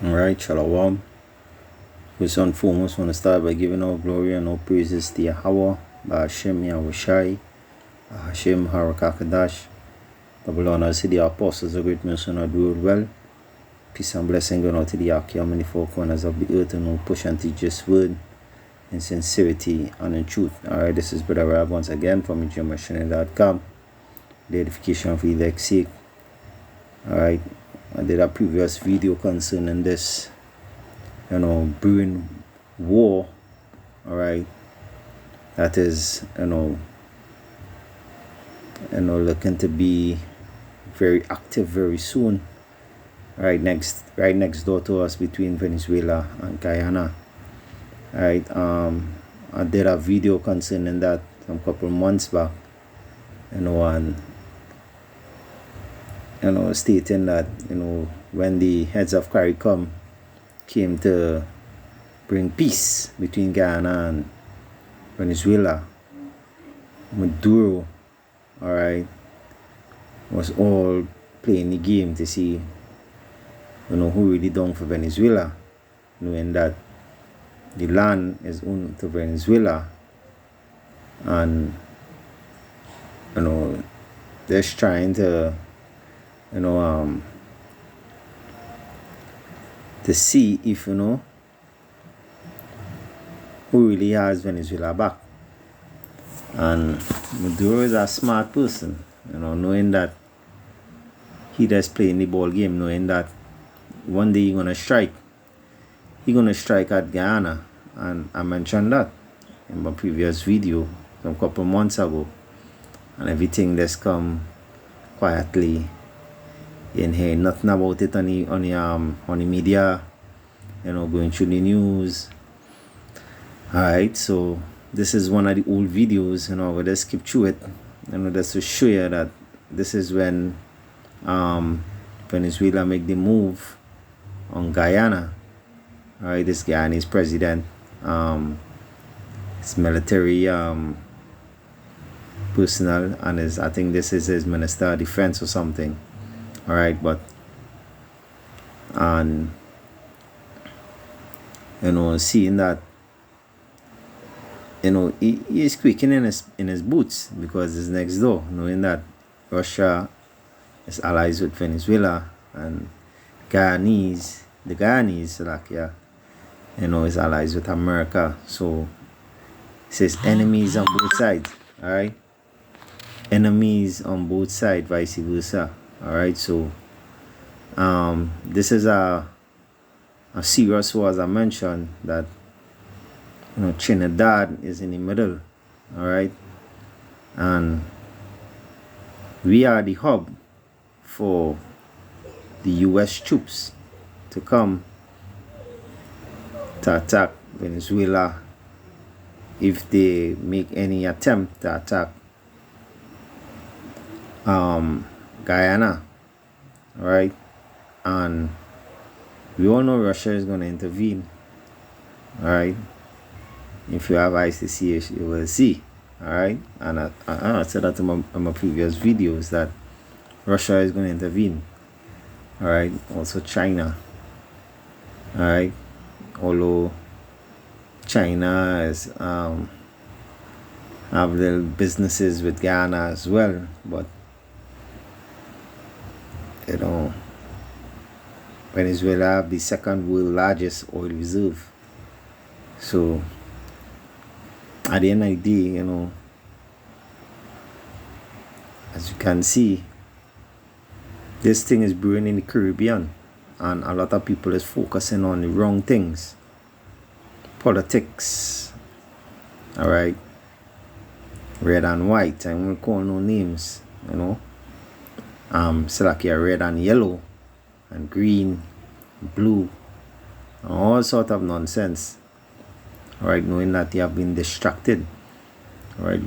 Alright, Shalom. First and foremost, want to start by giving all glory and all praises to Yahweh, Ba'ashem Yahushai, Hashem Harakakadash. Double honors to the apostles of great mission of the world well. Peace and blessing going out to the Akia, many four corners of the earth, and who push and teach this word in sincerity and in truth. Alright, this is Brother Rab once again from EGMachine.com. The edification for the sake. Alright, I did a previous video concerning this, brewing war, alright, that is, looking to be very active very soon, right next door to us between Venezuela and Guyana, right. I did a video concerning that some couple months back, and stating that, when the heads of CARICOM came to bring peace between Guyana and Venezuela, Maduro, alright, was all playing the game to see, who really down for Venezuela, knowing that the land is owned to Venezuela, and, they're trying to, to see if, who really has Venezuela back. And Maduro is a smart person, knowing that he just playing the ball game, knowing that one day he's gonna strike. He's gonna strike at Guyana, and I mentioned that in my previous video some couple months ago, and everything just come quietly in here, nothing about it on the media, going through the news. Alright, so this is one of the old videos, we'll just skip through it, just to show you that this is when Venezuela make the move on Guyana. Alright, this Guyanese president, his military personnel, and I think this is his minister of defense or something. Alright, but and seeing that, he is quaking in his boots because it's next door, knowing that Russia is allies with Venezuela, and the Guyanese, like, is allies with America. So it says enemies on both sides. Alright, enemies on both sides, vice versa. Alright, so this is a serious war, as I mentioned, that Trinidad is in the middle, alright, and we are the hub for the US troops to come to attack Venezuela if they make any attempt to attack Guyana, alright, and we all know Russia is going to intervene, alright. If you have eyes to see it, you will see, alright. And I said that in my previous videos, that Russia is going to intervene, alright. Also China, alright, although China is have little businesses with Guyana as well, but Venezuela have the second world largest oil reserve. So at the end of the day, as you can see, this thing is brewing in the Caribbean, and a lot of people is focusing on the wrong things. Politics, alright, red and white, I won't call no names, so like red and yellow and green, blue, and all sort of nonsense. Alright, knowing that they have been distracted. Alright,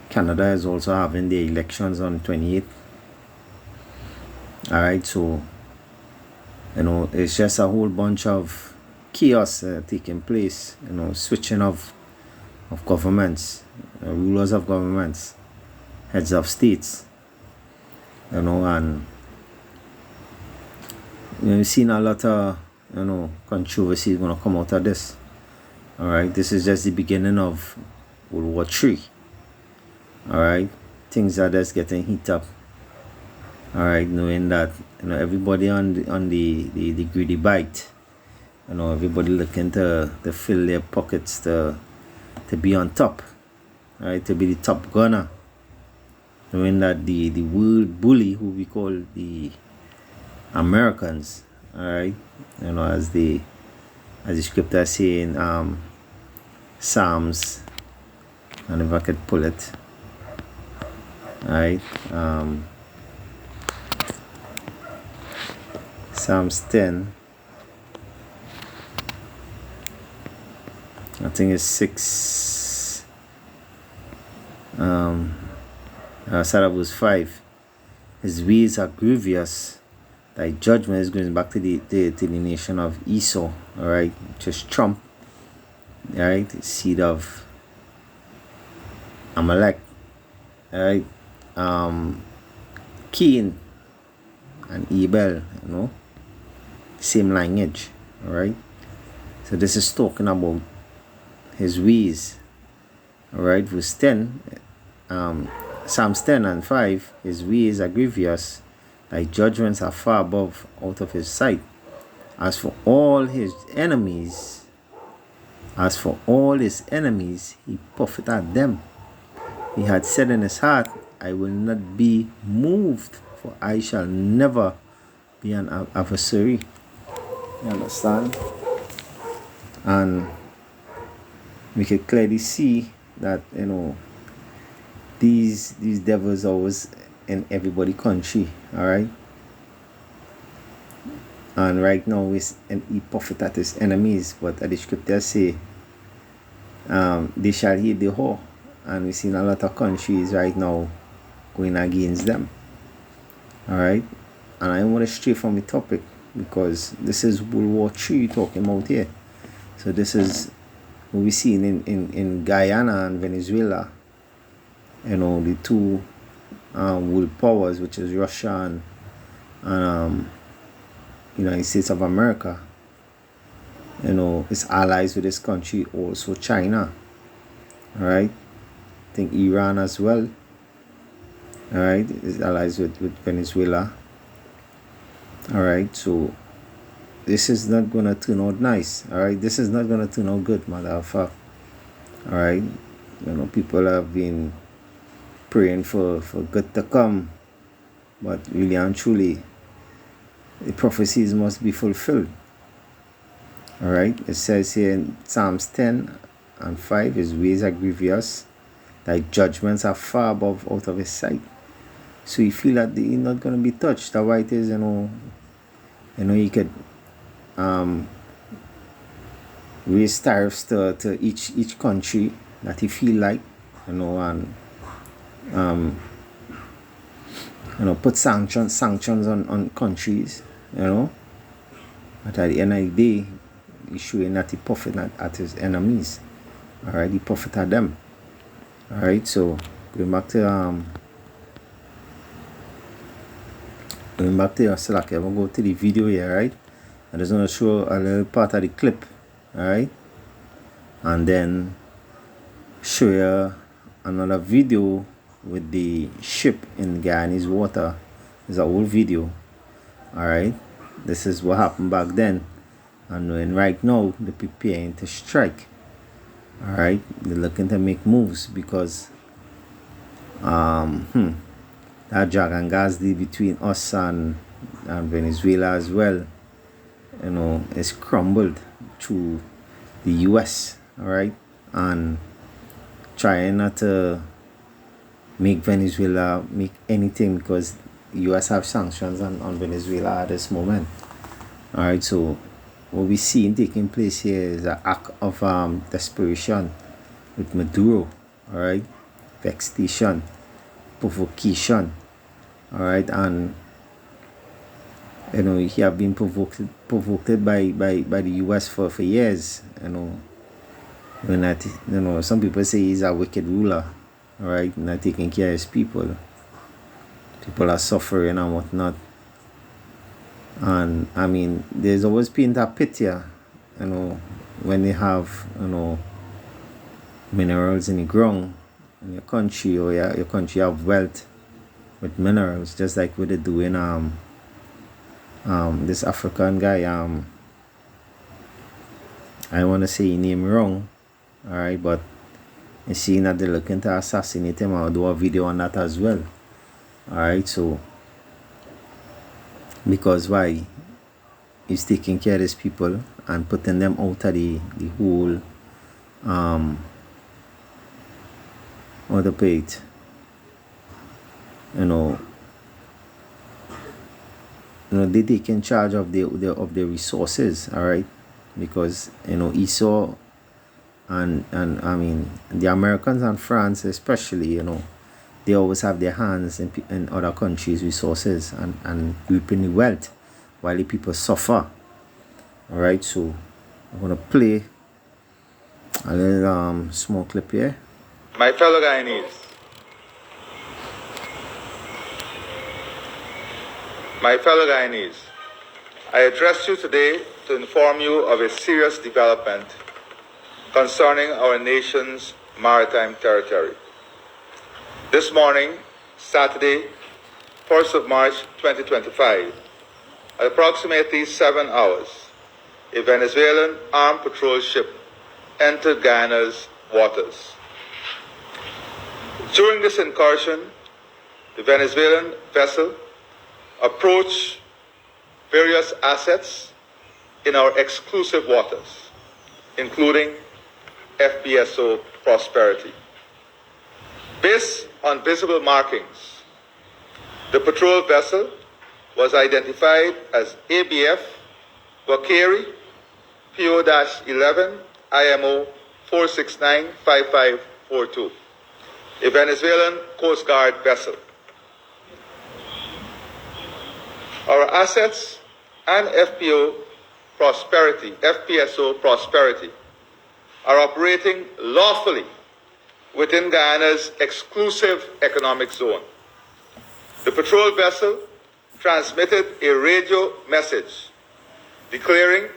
Canada is also having the elections on 28th. Alright, so it's just a whole bunch of chaos taking place, switching of governments, rulers of governments, heads of states, and We've seen a lot of controversy going to come out of this. All right, this is just the beginning of World War III. All right, things are just getting heat up. All right, knowing that everybody on the greedy bite. Everybody looking to fill their pockets to be on top. All right, to be the top gunner. Knowing that the world bully, who we call the Americans, all right, as the scripture say in Psalms, and if I could pull it, all right, Psalms 10, I think it's 6, start of verse 5. His ways are grievous. Thy judgment is going back to the nation of Esau, all right, just Trump, all right, seed of Amalek, all right, Cain and Abel, same lineage, all right. So this is talking about his ways, all right. Verse 10, Psalms 10 and 5. His ways are grievous. Thy judgments are far above out of his sight. As for all his enemies, he puffeth at them. He had said in his heart, I will not be moved, for I shall never be an adversary. You understand? And we can clearly see that these devils always in everybody's country, all right. And right now he puffeth at his enemies, but the scriptures say they shall hate the whore, and we've seen a lot of countries right now going against them, all right. And I want to stray from the topic because this is World War III talking about here. So this is what we see in Guyana and Venezuela, the two world powers, which is Russia and United States of America. It's allies with this country, also China, all right. I think Iran as well, all right, is allies with Venezuela, all right. So this is not going to turn out nice, all right. This is not going to turn out good, matter of fact, all right. People have been praying for good to come, but really and truly the prophecies must be fulfilled, all right. It says here in Psalms 10 and 5, his ways are grievous, thy judgments are far above out of his sight. So you feel that he's not going to be touched. That's why it is, you could raise tariffs to each country that he feel like, and put sanctions on countries, but at the end of the day, he's showing that he puffing at his enemies, all right. He puffing at them, all right. So going back to Slack, I'm gonna go to the video here, right. I just want to show a little part of the clip, all right, and then show you another video with the ship in Guyanese water. It's an old video, all right. This is what happened back then, and right now they're preparing to strike, all right. They're looking to make moves because that dragon gas deal between us and Venezuela as well, is crumbled through the US, all right, and trying not to make Venezuela make anything because the US have sanctions on Venezuela at this moment, all right. So what we see taking place here is an act of desperation with Maduro, all right, vexation, provocation, all right. And he have been provoked by the US for years, when that, some people say he's a wicked ruler, all right, not taking care of his people. People are suffering and whatnot, And I mean, there's always been that picture, you know, when they have, you know, minerals in the ground in your country, or your country have wealth with minerals, just like what they do in this African guy, I wanna say his name wrong, alright, but you see that they're looking to assassinate him. I'll do a video on that as well. Alright, so because why? He's taking care of these people and putting them out of the whole other page. You know, they taking charge of the resources, alright? Because you know Esau and I mean the Americans and France especially, you know, they always have their hands in other countries' resources and reaping the wealth while the people suffer. Alright, so I'm gonna play a little small clip here. My fellow Guyanese, I address you today to inform you of a serious development concerning our nation's maritime territory. This morning, Saturday, 1st of March 2025, at approximately 7 hours, a Venezuelan armed patrol ship entered Guyana's waters. During this incursion, the Venezuelan vessel approached various assets in our exclusive waters, including FPSO Prosperity. Based on visible markings, the patrol vessel was identified as ABF Wakeri PO-11 IMO 4695542, a Venezuelan Coast Guard vessel. Our assets and FPSO Prosperity are operating lawfully within Guyana's exclusive economic zone. The patrol vessel transmitted a radio message declaring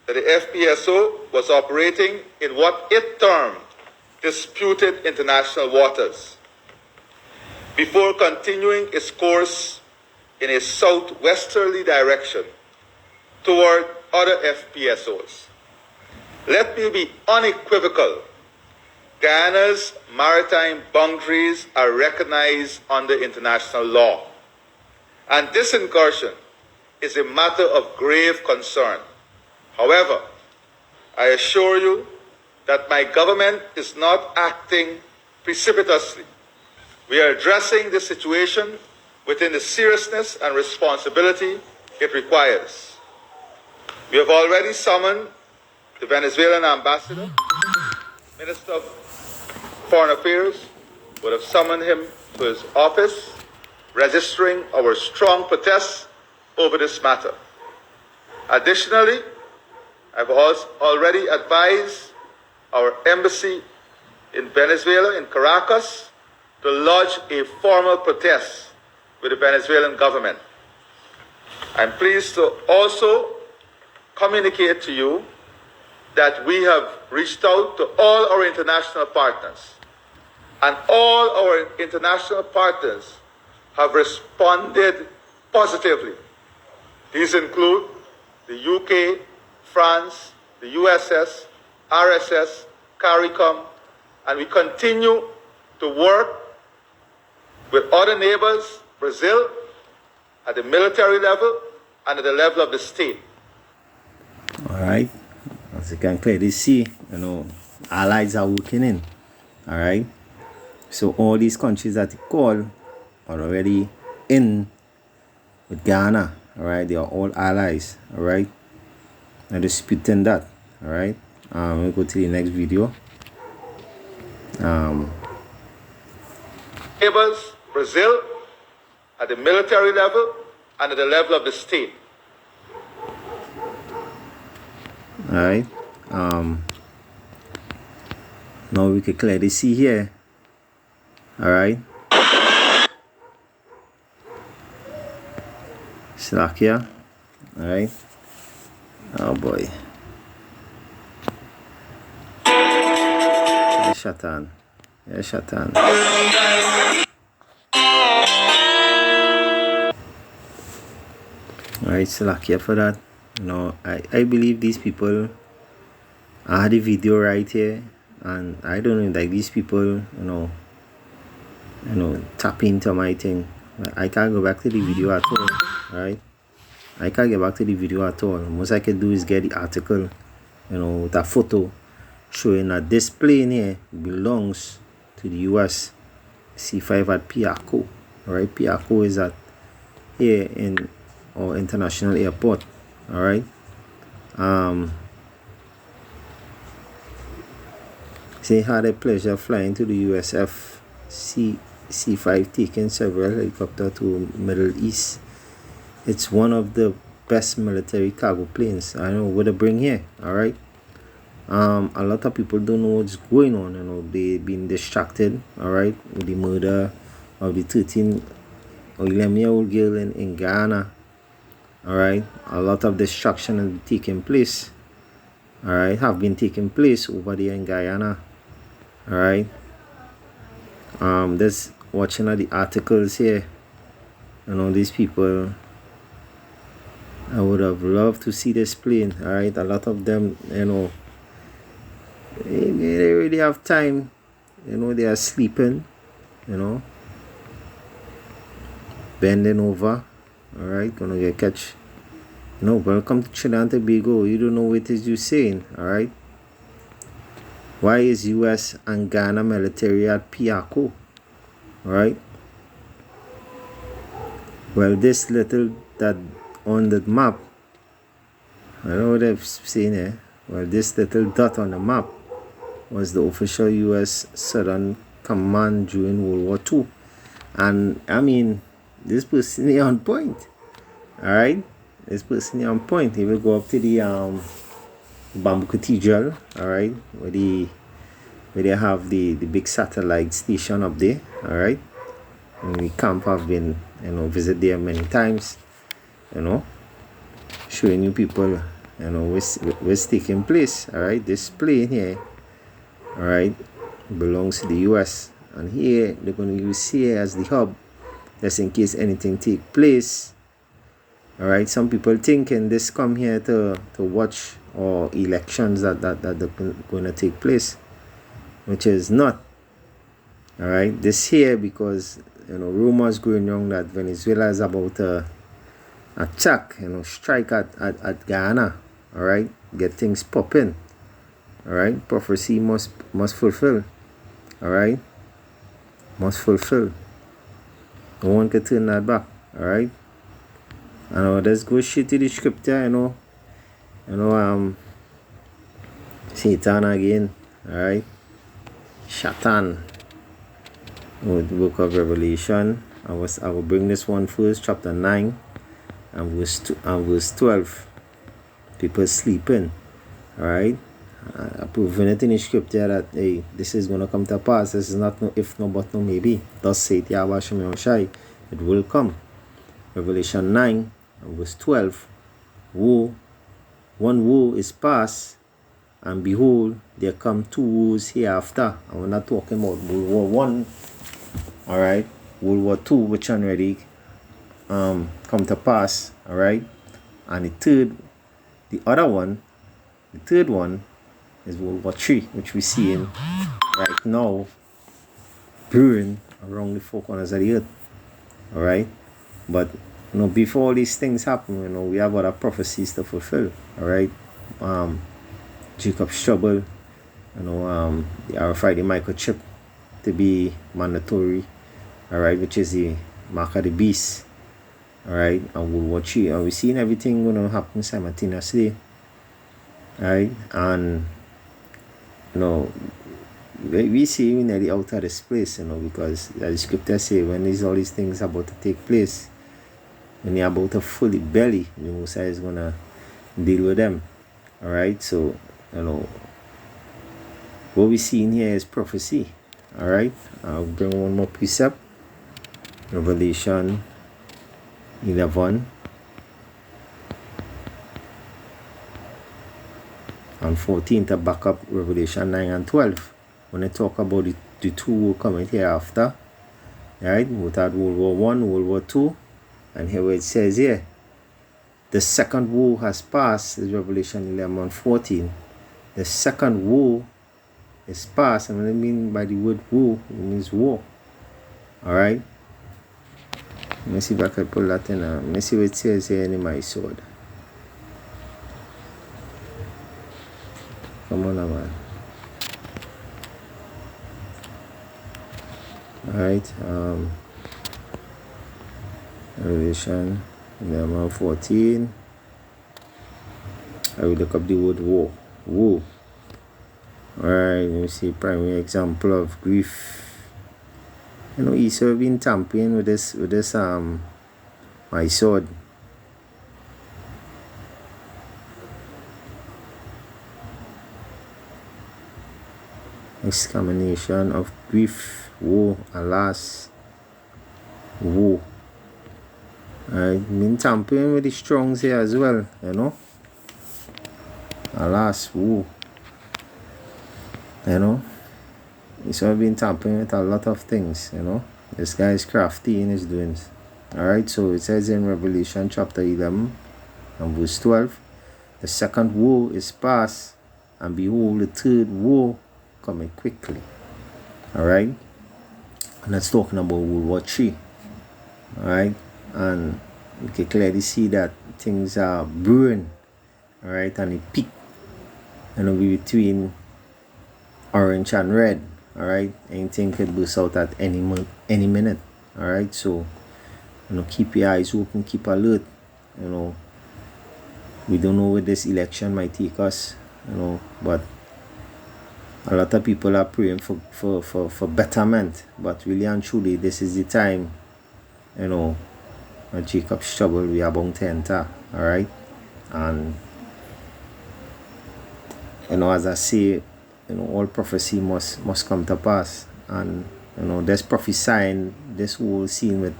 that the FPSO was operating in what it termed disputed international waters before continuing its course in a southwesterly direction toward other FPSOs. Let me be unequivocal. Guyana's maritime boundaries are recognized under international law, and this incursion is a matter of grave concern. However, I assure you that my government is not acting precipitously. We are addressing this situation within the seriousness and responsibility it requires. We have already summoned the Venezuelan ambassador. Minister of Foreign Affairs would have summoned him to his office, registering our strong protest over this matter. Additionally, I've already advised our embassy in Venezuela, in Caracas, to lodge a formal protest with the Venezuelan government. I'm pleased to also communicate to you that we have reached out to all our international partners, and all our international partners have responded positively. These include the UK, France, the USS, RSS, CARICOM, and we continue to work with other neighbors, Brazil, at the military level and at the level of the state. All right, as you can clearly see, you know, allies are working in. All right, so all these countries that you call are already in with Ghana. All right, they are all allies. All right, and disputing that. All right, we'll go to the next video. Neighbors, Brazil, at the military level and at the level of the state. All right, now we can clearly see here. All right, Slovakia, All right. Oh boy. Yeah, Shatan. Yeah, Shatan. All right, Salakia for that. I believe these people. I had a video right here, and I don't know, like these people, tap into my thing. I can't go back to the video at all. Right? I can't get back to the video at all. Most I can do is get the article, with a photo showing that this plane here belongs to the US C5 at Piaco. Alright, Piaco is at here in our international airport. Alright. They had a pleasure flying to the USF C5, taking several helicopters to Middle East. It's one of the best military cargo planes. I know what to bring here. Alright. A lot of people don't know what's going on. They've been distracted. Alright, with the murder of the 13 or 11-year-old girl in Guyana. Alright, a lot of destruction has taken place. Alright, have been taking place over there in Guyana. Alright. Just watching the articles here. These people, I would have loved to see this plane. Alright, a lot of them, they really have time. They are sleeping, bending over. Alright, gonna get catch. Welcome to Trinidad and Tobago. You don't know what it is you're saying. Alright. Why is US and Ghana military at Piaco? Alright. Well, this little that on the map, I don't know what they've seen here. Well, this little dot on the map was the official US Southern Command during World War II. And I mean, this person is on point. Alright? This person is on point. He will go up to the Bamboo Cathedral, alright, where they have the big satellite station up there, alright. And the camp have been, visit there many times, showing you people, what's taking place, alright. This plane here, alright, belongs to the US, and here they're going to use here as the hub, just in case anything take place. Alright, some people thinking this come here to watch or elections that they're going to take place, which is not. Alright, this here because rumors going on that Venezuela is about to attack, strike at Guyana. Alright, get things popping. Alright, prophecy must fulfill. Alright, must fulfill. No one can turn that back. Alright. Let's go straight to the scripture, Satan again, alright, Shatan, with the book of Revelation. I will bring this one first, chapter 9, and verse 12. People sleeping, alright. Proving it in the scripture that, hey, this is going to come to pass. This is not no if, no, but no, maybe. Thus saith Yahweh Shem Yahushai, it will come. Revelation 9, verse 12. Woe, one woe is past, and behold, there come two woes hereafter. And we're not talking about World War One, alright, World War Two, which already come to pass, alright. And the third one is World War Three, which we're seeing right now brewing around the four corners of the earth. Alright. But before all these things happen, we have other prophecies to fulfill. Alright. Jacob's trouble, the RFID microchip to be mandatory, alright, which is the mark of the beast, alright, and World War III, and we're seeing everything going to happen simultaneously, right? And we see we're nearly out of this place, because the scripture say when all these things about to take place, when you're about to fully belly, the Messiah is going to deal with them, alright. So what we see in here is prophecy. Alright, I'll bring one more precept. Revelation 11. and 14 to back up Revelation 9 and 12. When they talk about the two will come hereafter, right? Without World War One, World War Two, and here it says here, the second war has passed, is Revelation 11 and 14. The second war is past, and what I mean by the word war, it means war. Alright? Let me see if I can pull that in. Let me see what it says here in my sword. Come on, man. Alright, Revelation 11 14. I will look up the word war. War. Alright, let me see primary example of grief. You know, Esau been tampering with this my sword. Exclamation of grief, woe, alas, woe. Alright, been tampering with the strongs here as well, you know. Alas, woe. You know, he's been tampering with a lot of things, you know. This guy is crafty in his doings. Alright, so it says in Revelation chapter 11 and verse 12, the second woe is past, and behold, the third woe coming quickly. Alright, and that's talking about World War III. Alright, and you can clearly see that things are brewing. Alright, and it peak, you know, between orange and red. Alright, anything could burst out at any minute. Alright, so you know, keep your eyes open, keep alert. You know, we don't know where this election might take us, you know, but a lot of people are praying for betterment. But really and truly, this is the time, you know, when Jacob's trouble we are bound to enter. Alright, and you know, as I say, you know, all prophecy must come to pass, and you know, there's prophesying this whole scene with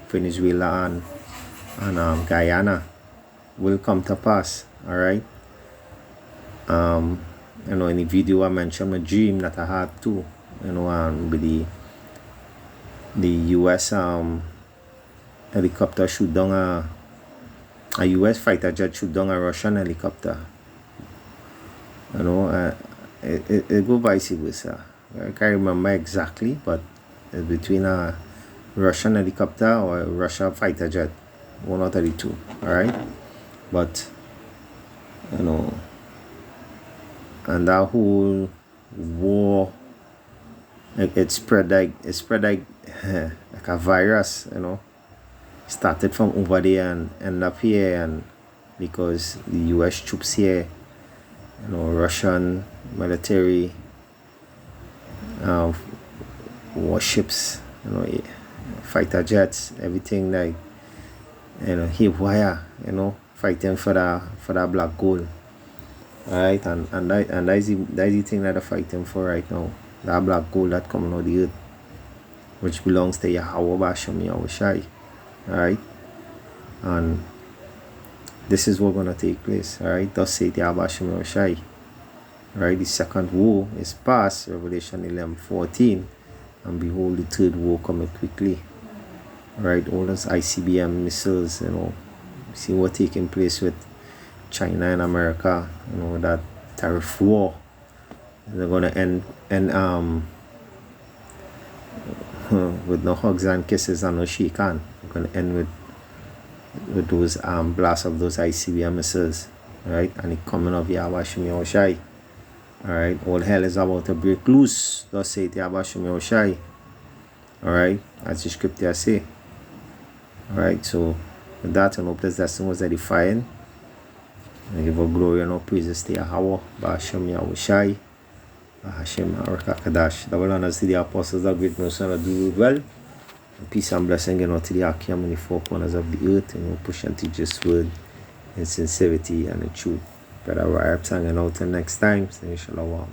Venezuela and Guyana will come to pass. Alright, you know, in the video I mentioned a dream that I had too, you know, with the US helicopter shoot down a US fighter jet shoot down a Russian helicopter. You know, it go vice versa. I can't remember exactly, but it's between a Russian helicopter or a Russian fighter jet, one out of the two. Alright, but you know, and that whole war, it spread like like a virus. You know, started from over there and ended up here, and because the US troops here, you know, Russian military warships, you know, fighter jets, everything, like, you know, haywire, you know, fighting for that black gold. Alright, and that's the thing that they're fighting for right now. That black gold that coming out of the earth, which belongs to Yahweh Bashem Yahushai. Alright, and this is what's gonna take place. Alright, thus saith Yahweh Bashem Yahushai. Right, the second war is past, Revelation 11 14, and behold, the third war coming quickly. Right, all those ICBM missiles, you know, see what taking place with China and America, you know, that tariff war. They're gonna end with no hugs and kisses and no shake hand. They're gonna end with those blasts of those ICBM missiles. Right, and the coming of Yahweh Shem Yahushai. Alright, all hell is about to break loose. Thus saith Yahweh Shem Yahushai. Alright, as the scripture say. Alright, so with that, and hope this lesson was edifying. I give all glory and all praises to Yahweh, Bashem Yahushai, Hashem Arakakadash. Double honors to the apostles, the great mercy that do well. And peace and blessing, you know, to the Akim and the four corners of the earth, and you know, push and teach this word in sincerity and in truth. Brother Ryan hanging out till next time. Say shalom.